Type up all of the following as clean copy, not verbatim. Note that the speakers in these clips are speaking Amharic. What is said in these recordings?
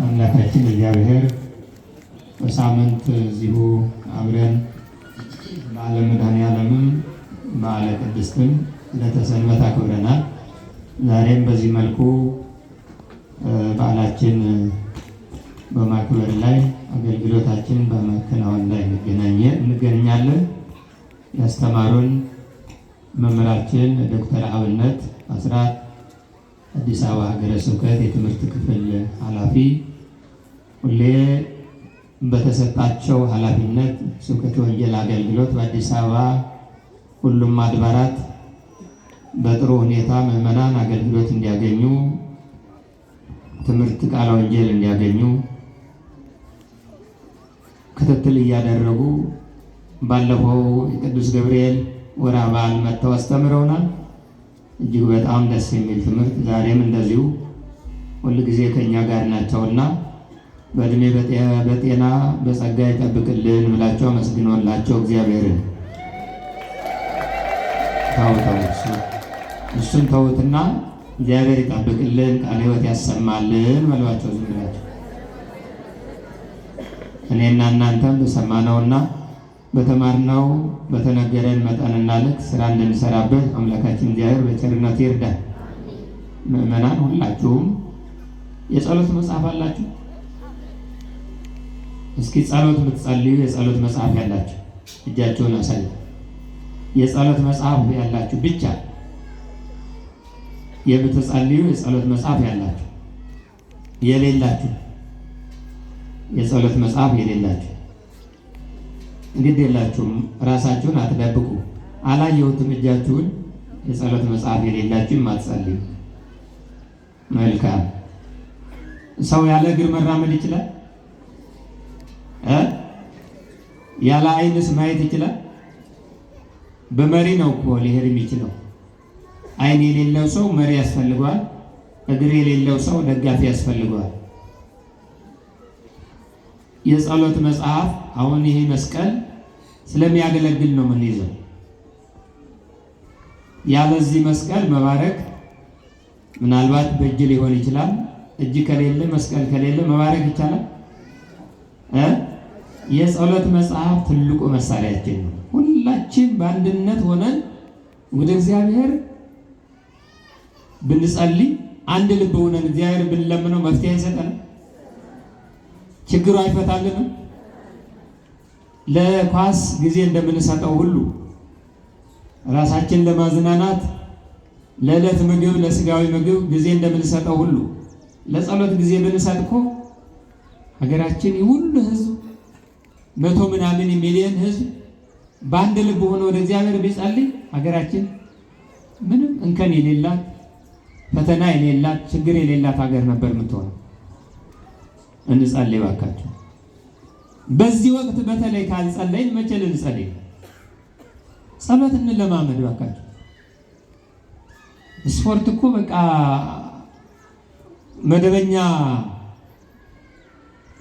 አምላካችን እግዚአብሔር በሳምንት እዚሁ አብረን በዓለ መድኃኔዓለምም በዓለ ቅድስትም ለተሰንበት አክብረናል። ዛሬም በዚህ መልኩ በዓላችን በማክበር ላይ አገልግሎታችን በማከናወን ላይ እንገኛለን። ያስተማሩን መምህራችን ዶክተር አብነት አስራት አዲስ አበባ ሀገረ ስብከት የትምህርት ክፍል ኃላፊ ሁሌ በተሰጣቸው ኃላፊነት ስብከተ ወንጌል አገልግሎት በአዲስ አበባ ሁሉም አድባራት በጥሩ ሁኔታ ምዕመናን አገልግሎት እንዲያገኙ ትምህርት ቃለ ወንጌል እንዲያገኙ ክትትል እያደረጉ ባለፈው የቅዱስ ገብርኤል ወርኃ በዓል መጥተው አስተምረውናል። እጅግ በጣም ደስ የሚል ትምህርት። ዛሬም እንደዚሁ ሁል ጊዜ ከኛ ጋር ናቸውና በእድሜ በጤና በጸጋ ይጠብቅልን ብላቸው አመስግኖላቸው እግዚአብሔርን እሱን ተውትና እግዚአብሔር ይጠብቅልን ቃለ ሕይወት ያሰማልን በሏቸው። ዝም ብላቸው እኔና እናንተም በሰማነውና በተማርነው በተነገረን መጠንና ልክ ስራ እንድንሰራበት አምላካችን እግዚአብሔር በቸርነቱ ይርዳል። ምዕመናን ሁላችሁም የጸሎት መጽሐፍ አላችሁ? እስኪ ጸሎት የምትጸልዩ የጸሎት መጽሐፍ ያላችሁ እጃችሁን አሳዩ። የጸሎት መጽሐፍ ያላችሁ ብቻ የምትጸልዩ የጸሎት መጽሐፍ ያላችሁ፣ የሌላችሁ የጸሎት መጽሐፍ የሌላችሁ እንግዲህ የላችሁም፣ ራሳችሁን አትደብቁ። አላየሁትም እጃችሁን። የጸሎት መጽሐፍ የሌላችሁ ማትጸልዩ። መልካም። ሰው ያለ እግር መራመድ ይችላል? ያለ ዓይንስ ማየት ይችላል? በመሪ ነው እኮ ሊሄድ የሚችለው። ዓይን የሌለው ሰው መሪ ያስፈልገዋል። እግር የሌለው ሰው ደጋፊ ያስፈልገዋል። የጸሎት መጽሐፍ አሁን ይሄ መስቀል ስለሚያገለግል ነው የምንይዘው። ያለዚህ መስቀል መባረክ ምናልባት በእጅ ሊሆን ይችላል። እጅ ከሌለ መስቀል ከሌለ መባረክ ይቻላል? የጸሎት መጽሐፍ ትልቁ መሳሪያችን ነው። ሁላችን በአንድነት ሆነን ወደ እግዚአብሔር ብንጸልይ፣ አንድ ልብ ሆነን እግዚአብሔር ብንለምነው መፍትሄ አይሰጠንም? ችግሩ አይፈታልንም? ለኳስ ጊዜ እንደምንሰጠው ሁሉ ራሳችን ለማዝናናት ለዕለት ምግብ ለስጋዊ ምግብ ጊዜ እንደምንሰጠው ሁሉ ለጸሎት ጊዜ ብንሰጥ እኮ ሀገራችን ሁሉ ሕዝብ 100 ምናምን ሚሊዮን ሕዝብ በአንድ ልብ ሆኖ ወደ እግዚአብሔር ቢጸልይ ሀገራችን ምንም እንከን የሌላት ፈተና የሌላት ችግር የሌላት ሀገር ነበር የምትሆነው። እንጸልይ ባካችሁ። በዚህ ወቅት በተለይ ካልጸለይን መቼ ልንጸልይ? ጸሎት እንለማመድ ባካችሁ። ስፖርት እኮ በቃ መደበኛ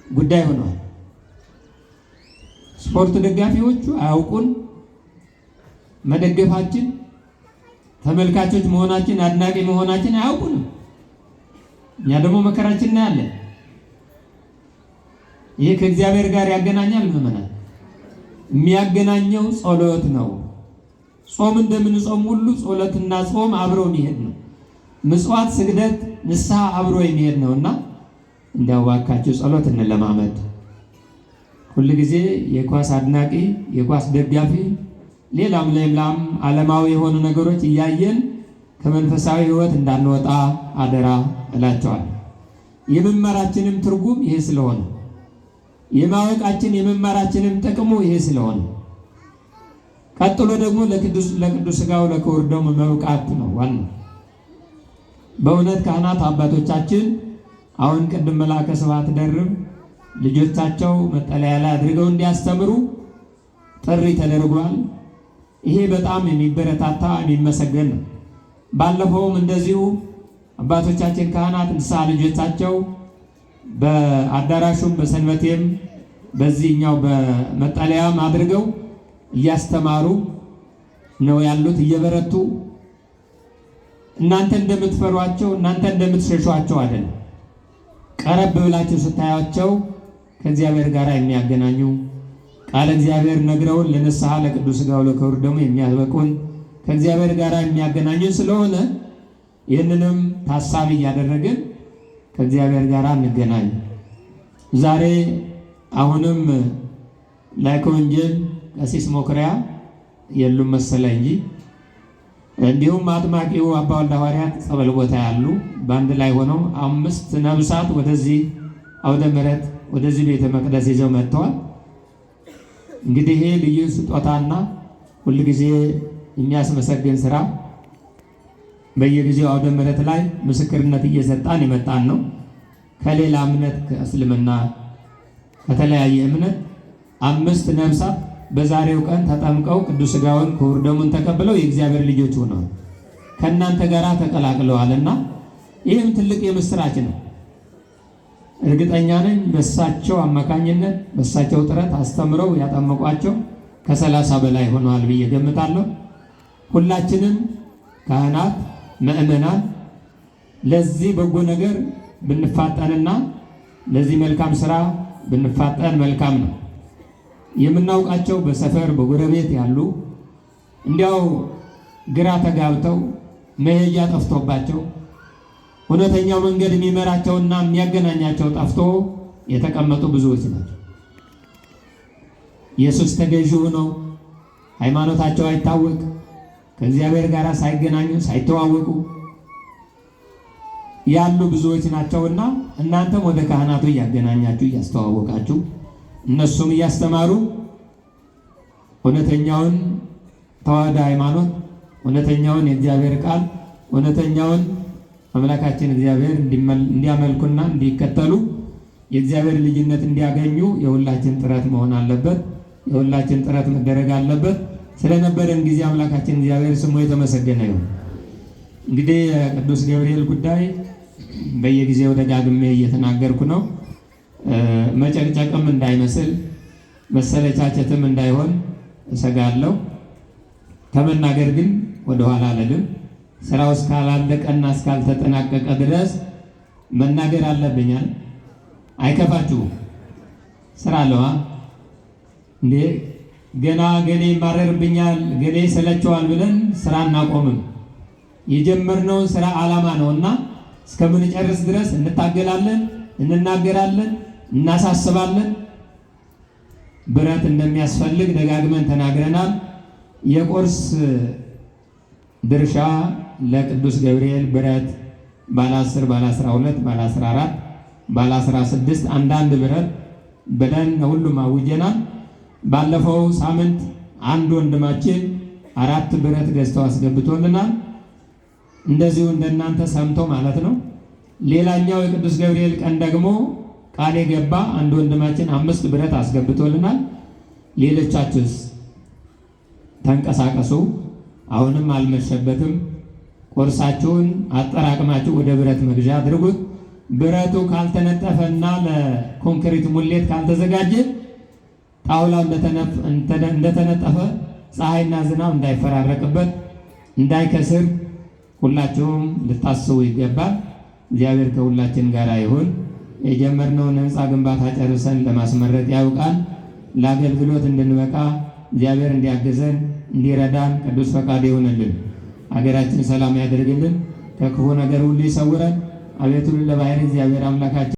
ጉዳይ ሆኗል። ስፖርት ደጋፊዎቹ አያውቁን መደገፋችን፣ ተመልካቾች መሆናችን፣ አድናቂ መሆናችን አያውቁንም። እኛ ደግሞ መከራችን እናያለን። ይህ ከእግዚአብሔር ጋር ያገናኛል? ምዕመናን የሚያገናኘው ጸሎት ነው። ጾም እንደምንጾም ሁሉ ጸሎትና ጾም አብሮ የሚሄድ ነው። ምጽዋት፣ ስግደት፣ ንስሐ አብሮ የሚሄድ ነውና እንዲያው እባካችሁ ጸሎት እንለማመድ። ሁል ጊዜ የኳስ አድናቂ የኳስ ደጋፊ ሌላም ሌላም ዓለማዊ የሆኑ ነገሮች እያየን ከመንፈሳዊ ሕይወት እንዳንወጣ አደራ እላቸዋለሁ። የመማራችንም ትርጉም ይሄ ስለሆነ የማወቃችን የመማራችንም ጥቅሙ ይሄ ስለሆነ ቀጥሎ ደግሞ ለቅዱስ ሥጋው ለክቡር ደሙ መብቃት ነው ዋናው። በእውነት ካህናት አባቶቻችን አሁን ቅድም መላከ ስብሐት ደርብ ልጆቻቸው መጠለያ ላይ አድርገው እንዲያስተምሩ ጥሪ ተደርጓል። ይሄ በጣም የሚበረታታ የሚመሰገን ነው። ባለፈውም እንደዚሁ አባቶቻችን ካህናት ንስሐ ልጆቻቸው በአዳራሹም በሰንበቴም በዚህኛው በመጠለያም አድርገው እያስተማሩ ነው ያሉት፣ እየበረቱ። እናንተ እንደምትፈሯቸው እናንተ እንደምትሸሿቸው አይደለም። ቀረብ ብላችሁ ስታያቸው ከእግዚአብሔር ጋር የሚያገናኙ ቃለ እግዚአብሔር ነግረውን ለንስሐ ለቅዱስ ሥጋው ለክቡር ደሙ የሚያበቁን ከእግዚአብሔር ጋር የሚያገናኙ ስለሆነ ይህንንም ታሳቢ እያደረግን ከእግዚአብሔር ጋር እንገናኝ። ዛሬ አሁንም ላይከ ወንጌል ቀሲስ መኩሪያ የሉም መሰለ እንጂ እንዲሁም አጥማቂው አባ ወልደ ሐዋርያት ጸበል ቦታ ያሉ በአንድ ላይ ሆነው 5 ነብሳት ወደዚህ አውደ ምሕረት ወደዚህ ቤተ መቅደስ ይዘው መጥተዋል። እንግዲህ ይሄ ልዩ ስጦታና ሁልጊዜ የሚያስመሰግን ስራ በየጊዜው አውደ ምሕረት ላይ ምስክርነት እየሰጣን የመጣን ነው። ከሌላ እምነት ከእስልምና ከተለያየ እምነት 5 ነብሳት በዛሬው ቀን ተጠምቀው ቅዱስ ሥጋውን ክቡር ደሙን ተቀብለው የእግዚአብሔር ልጆች ሆነዋል፣ ከእናንተ ጋር ተቀላቅለዋልና ይህም ትልቅ የምስራች ነው። እርግጠኛ ነኝ በሳቸው አማካኝነት በሳቸው ጥረት አስተምረው ያጠመቋቸው ከ30 በላይ ሆነዋል ብዬ ገምታለሁ። ሁላችንም ካህናት፣ ምእመናን ለዚህ በጎ ነገር ብንፋጠንና ለዚህ መልካም ስራ ብንፋጠን መልካም ነው። የምናውቃቸው በሰፈር በጎረቤት ያሉ እንዲያው ግራ ተጋብተው መሄጃ ጠፍቶባቸው እውነተኛው መንገድ የሚመራቸውና የሚያገናኛቸው ጠፍቶ የተቀመጡ ብዙዎች ናቸው። ኢየሱስ ተገዢ ሆነው ሃይማኖታቸው አይታወቅ ከእግዚአብሔር ጋር ሳይገናኙ ሳይተዋወቁ ያሉ ብዙዎች ናቸውና እናንተም ወደ ካህናቱ እያገናኛችሁ እያስተዋወቃችሁ እነሱም እያስተማሩ እውነተኛውን ተዋሕዶ ሃይማኖት እውነተኛውን የእግዚአብሔር ቃል እውነተኛውን አምላካችን እግዚአብሔር እንዲያመልኩና እንዲከተሉ የእግዚአብሔር ልጅነት እንዲያገኙ የሁላችን ጥረት መሆን አለበት። የሁላችን ጥረት መደረግ አለበት። ስለነበረን ጊዜ አምላካችን እግዚአብሔር ስሙ የተመሰገነ ይሁን። እንግዲህ የቅዱስ ገብርኤል ጉዳይ በየጊዜው ደጋግሜ እየተናገርኩ ነው። መጨቅጨቅም እንዳይመስል መሰለቻቸትም እንዳይሆን እሰጋለሁ። ከመናገር ግን ወደኋላ አልልም። ስራው እስካላለቀና እስካልተጠናቀቀ ድረስ መናገር አለብኛል። አይከፋችሁም? ስራ አለዋ እንዴ? ገና ገሌ ይማረርብኛል ገሌ ይሰለቸዋል ብለን ስራ እናቆምም። የጀመርነውን ስራ ዓላማ ነውና እስከምንጨርስ ድረስ እንታገላለን፣ እንናገራለን፣ እናሳስባለን። ብረት እንደሚያስፈልግ ደጋግመን ተናግረናል። የቁርስ ድርሻ ለቅዱስ ገብርኤል ብረት ባለ 10 ባለ 12 ባለ 14 ባለ 16 አንዳንድ ብረት ብለን ሁሉም አውጀናል። ባለፈው ሳምንት አንድ ወንድማችን 4 ብረት ገዝተው አስገብቶልናል። እንደዚሁ እንደናንተ ሰምቶ ማለት ነው። ሌላኛው የቅዱስ ገብርኤል ቀን ደግሞ ቃል የገባ አንድ ወንድማችን 5 ብረት አስገብቶልናል። ሌሎቻችሁስ ተንቀሳቀሱ። አሁንም አልመሸበትም። ቁርሳችሁን አጠራቅማችሁ ወደ ብረት መግዣ አድርጉት። ብረቱ ካልተነጠፈና ለኮንክሪት ሙሌት ካልተዘጋጀ ጣውላው እንደተነጠፈ ፀሐይና ዝናብ እንዳይፈራረቅበት እንዳይከስር ሁላችሁም ልታስቡ ይገባል። እግዚአብሔር ከሁላችን ጋር ይሁን። የጀመርነውን ሕንፃ ግንባታ ጨርሰን ለማስመረቅ ያውቃል። ለአገልግሎት እንድንበቃ እግዚአብሔር እንዲያግዘን እንዲረዳን ቅዱስ ፈቃድ ይሁንልን። ሀገራችን ሰላም ያደርግልን፣ ከክፉ ነገር ሁሉ ይሰውረን። አቤቱ ለባሕርይ እግዚአብሔር አምላካችን